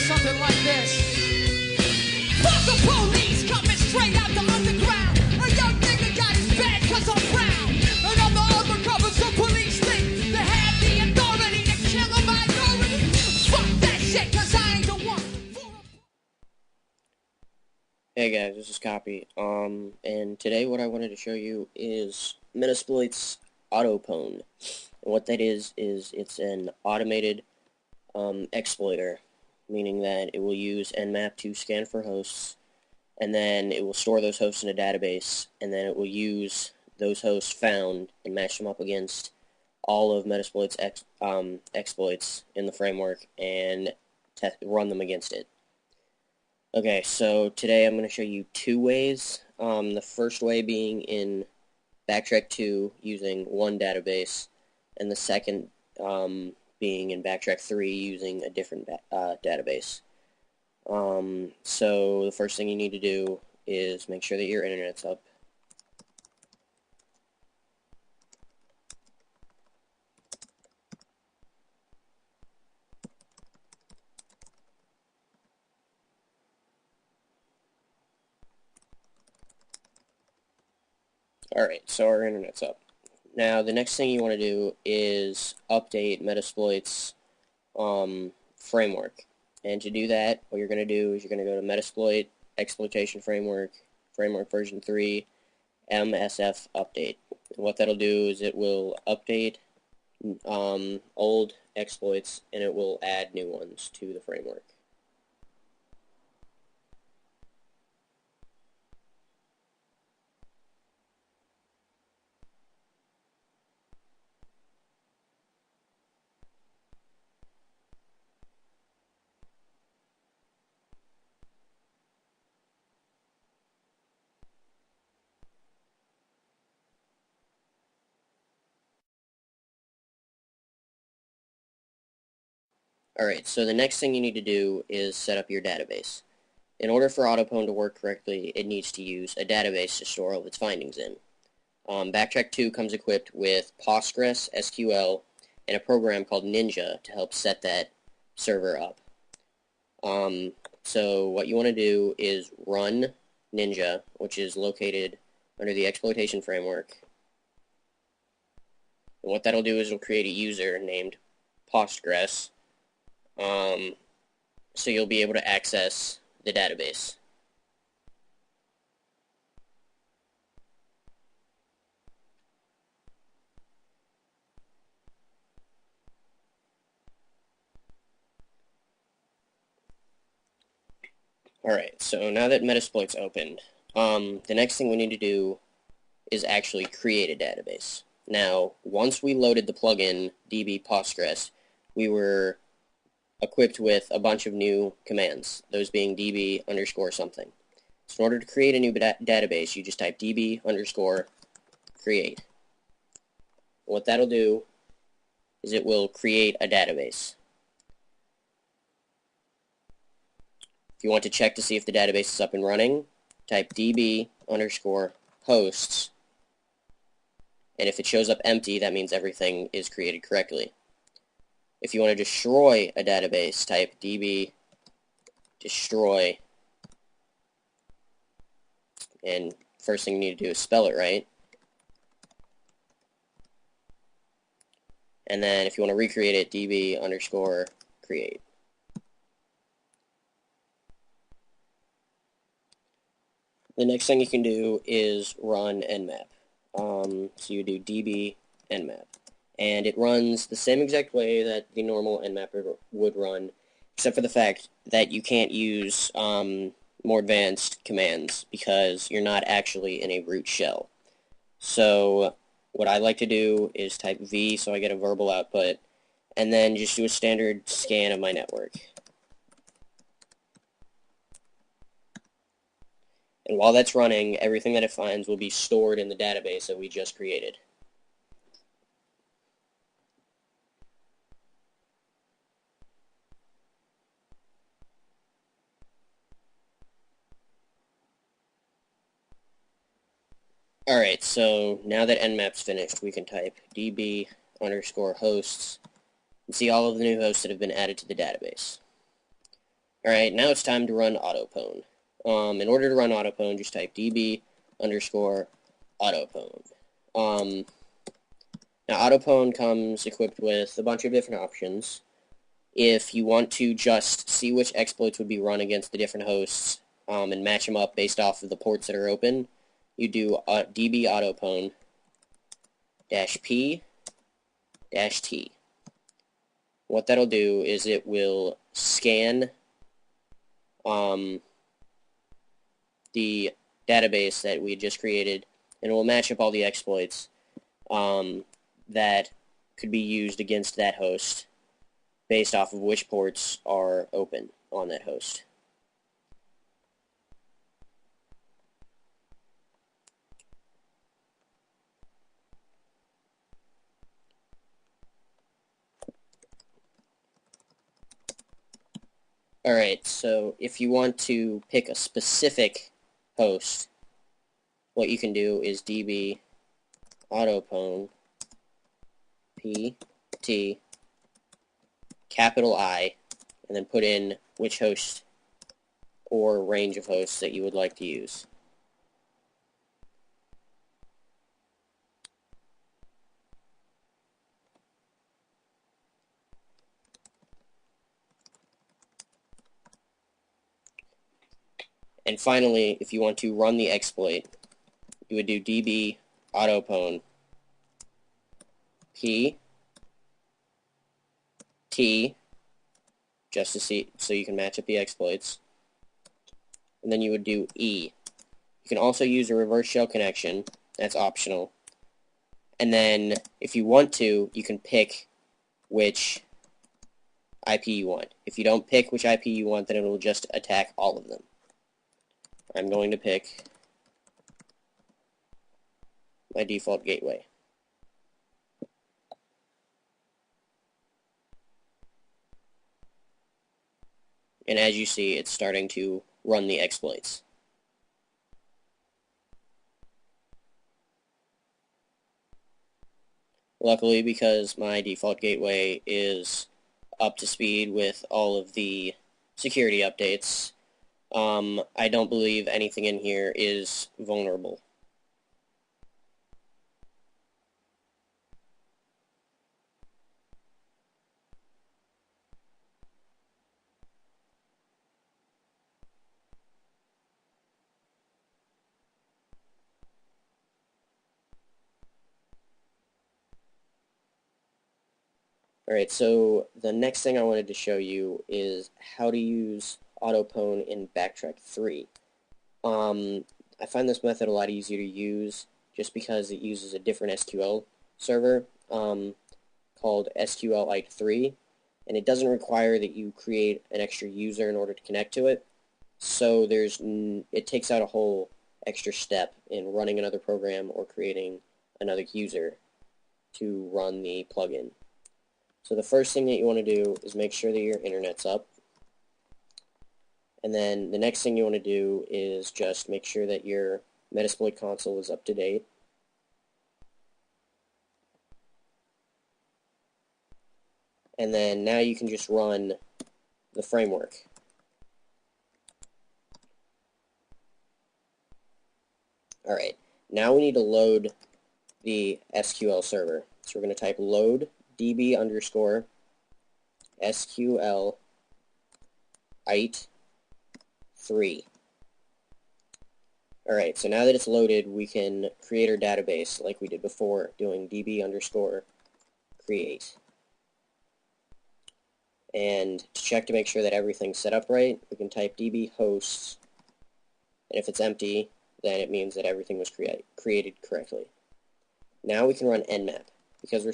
something like this. Fuck the police coming straight out the underground. A young nigga got his bag cause I'm brown. And I'm the undercover, so police think they have the authority to kill a minority. Fuck that shit cause I ain't the one. Hey guys, this is Copy. And today what I wanted to show you is Metasploit's Autopwn. And what that is it's an automated exploiter, meaning that it will use Nmap to scan for hosts, and then it will store those hosts in a database, and then it will use those hosts found and match them up against all of Metasploit's exploits in the framework and run them against it. Okay, so today I'm going to show you two ways. The first way being in Backtrack 2 using one database, and the second being in Backtrack 3 using a different database. So the first thing you need to do is make sure that your internet's up. Alright, so our internet's up. Now, the next thing you want to do is update Metasploit's framework. And to do that, what you're going to do is you're going to go to Metasploit, Exploitation Framework, Framework version 3, MSF update. And what that'll do is it will update old exploits, and it will add new ones to the framework. Alright, so the next thing you need to do is set up your database. In order for Autopwn to work correctly, it needs to use a database to store all of its findings in. Backtrack 2 comes equipped with Postgres, SQL, and a program called Ninja to help set that server up. So what you want to do is run Ninja, which is located under the exploitation framework. And what that'll do is it'll create a user named Postgres. So you'll be able to access the database. Alright, so now that Metasploit's opened, the next thing we need to do is actually create a database. Now, once we loaded the plugin db Postgres, we were equipped with a bunch of new commands, those being db underscore something. So in order to create a new database, you just type db underscore create. What that'll do is it will create a database. If you want to check to see if the database is up and running, type db underscore hosts, and if it shows up empty, that means everything is created correctly. If you want to destroy a database, type db destroy, and first thing you need to do is spell it right. And then if you want to recreate it, db underscore create. The next thing you can do is run Nmap. So you do db Nmap. And it runs the same exact way that the normal Nmapper would run, except for the fact that you can't use more advanced commands because you're not actually in a root shell. So what I like to do is type V so I get a verbal output, and then just do a standard scan of my network. And while that's running, everything that it finds will be stored in the database that we just created. Alright, so now that Nmap's finished, we can type db underscore hosts and see all of the new hosts that have been added to the database. Alright, now it's time to run Autopwn. In order to run Autopwn, just type db underscore Autopwn. Now Autopwn comes equipped with a bunch of different options. If you want to just see which exploits would be run against the different hosts and match them up based off of the ports that are open, you do db Autopwn -p -t. What that'll do is it will scan the database that we just created, and it will match up all the exploits that could be used against that host based off of which ports are open on that host. Alright, so if you want to pick a specific host, what you can do is db Autopwn pt capital I, and then put in which host or range of hosts that you would like to use. And finally, if you want to run the exploit, you would do db Autopwn p t, just to see, so you can match up the exploits, and then you would do e. You can also use a reverse shell connection, that's optional, and then if you want to, you can pick which IP you want. If you don't pick which IP you want, then it will just attack all of them. I'm going to pick my default gateway. And as you see, it's starting to run the exploits. Luckily, because my default gateway is up to speed with all of the security updates, I don't believe anything in here is vulnerable. Alright, so the next thing I wanted to show you is how to use Autopwn in Backtrack 3. I find this method a lot easier to use just because it uses a different SQL server called SQLite3, and it doesn't require that you create an extra user in order to connect to it, so it takes out a whole extra step in running another program or creating another user to run the plugin. So the first thing that you want to do is make sure that your internet's up. And then the next thing you want to do is just make sure that your Metasploit console is up to date. And then now you can just run the framework. Alright, now we need to load the SQL server. So we're going to type load db underscore SQL ite 3. Alright, so now that it's loaded, we can create our database like we did before, doing db underscore create. And to check to make sure that everything's set up right, we can type db hosts, and if it's empty, then it means that everything was created correctly. Now we can run nmap. Because we're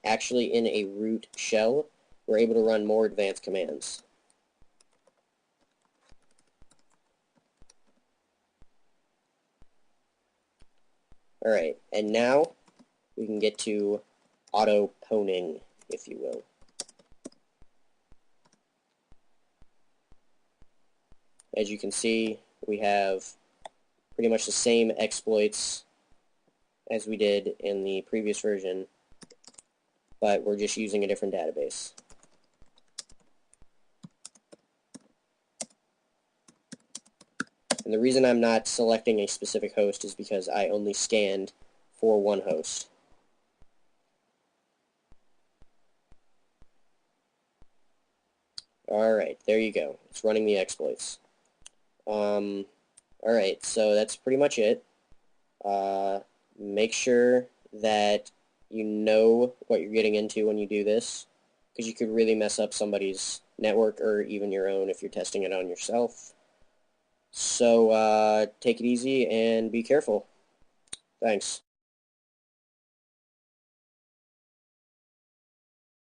actually in a root shell, we're able to run more advanced commands. Alright, and now we can get to auto-pwning, if you will. As you can see, we have pretty much the same exploits as we did in the previous version, but we're just using a different database. And the reason I'm not selecting a specific host is because I only scanned for one host. Alright, there you go. It's running the exploits. Alright, so that's pretty much it. Make sure that you know what you're getting into when you do this, because you could really mess up somebody's network or even your own if you're testing it on yourself. So take it easy and be careful. Thanks.